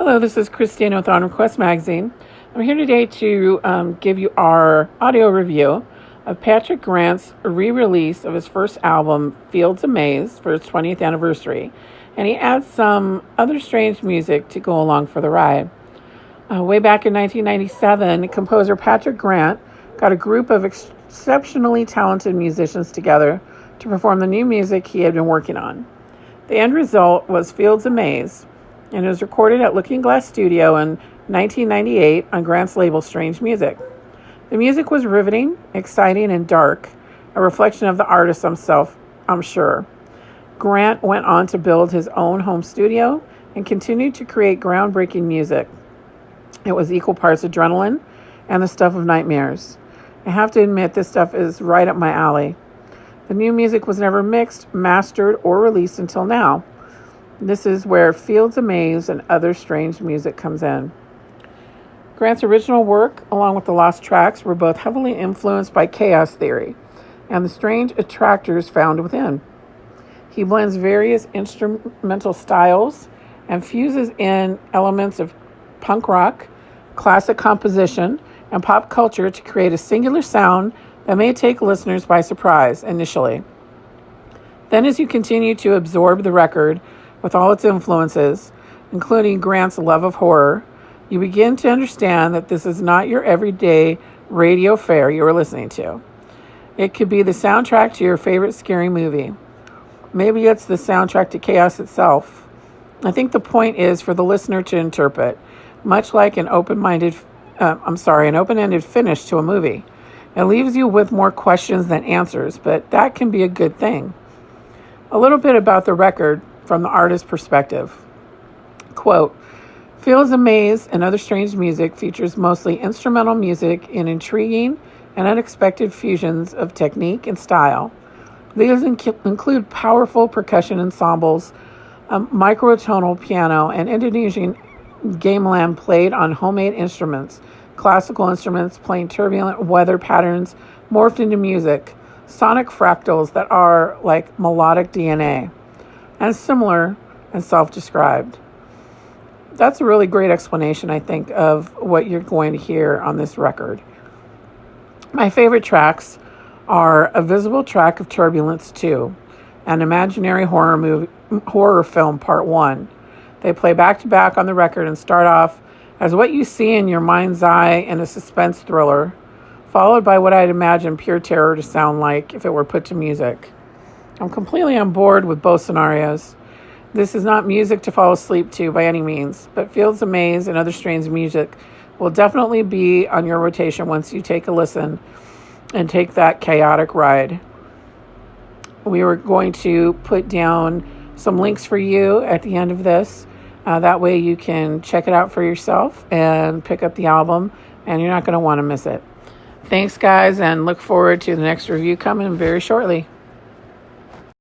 Hello, this is Christine with On Request Magazine. I'm here today to give you our audio review of Patrick Grant's re-release of his first album, Fields Amaze, for its 20th anniversary. And he adds some other strange music to go along for the ride. Way back in 1997, composer Patrick Grant got a group of exceptionally talented musicians together to perform the new music he had been working on. The end result was Fields Amaze, and it was recorded at Looking Glass Studio in 1998 on Grant's label Strange Music. The music was riveting, exciting, and dark, a reflection of the artist himself, I'm sure. Grant went on to build his own home studio and continued to create groundbreaking music. It was equal parts adrenaline and the stuff of nightmares. I have to admit, this stuff is right up my alley. The new music was never mixed, mastered, or released until now. This is where Fields Amaze and other strange music comes in. Grant's original work, along with the lost tracks, were both heavily influenced by chaos theory and the strange attractors found within. He blends various instrumental styles and fuses in elements of punk rock, classic composition, and pop culture to create a singular sound that may take listeners by surprise initially. Then, as you continue to absorb the record with all its influences, including Grant's love of horror, you begin to understand that this is not your everyday radio fare you are listening to. It could be the soundtrack to your favorite scary movie. Maybe it's the soundtrack to chaos itself. I think the point is for the listener to interpret, much like an open-ended finish to a movie. It leaves you with more questions than answers, but that can be a good thing. A little bit about the record from the artist's perspective. Quote, Fields Amaze and Other Strange Music features mostly instrumental music in intriguing and unexpected fusions of technique and style. These include powerful percussion ensembles, microtonal piano, and Indonesian gamelan played on homemade instruments, classical instruments playing turbulent weather patterns morphed into music, sonic fractals that are like melodic DNA, and similar and self-described. That's a really great explanation, I think, of what you're going to hear on this record. My favorite tracks are A Visible Track of Turbulence 2, an imaginary horror film part 1. They play back-to-back on the record and start off as what you see in your mind's eye in a suspense thriller, followed by what I'd imagine pure terror to sound like if it were put to music. I'm completely on board with both scenarios. This is not music to fall asleep to by any means, but Fields Amaze and Other Strange Music will definitely be on your rotation once you take a listen and take that chaotic ride. We were going to put down some links for you at the end of this. That way you can check it out for yourself and pick up the album, and you're not going to want to miss it. Thanks, guys, and look forward to the next review coming very shortly.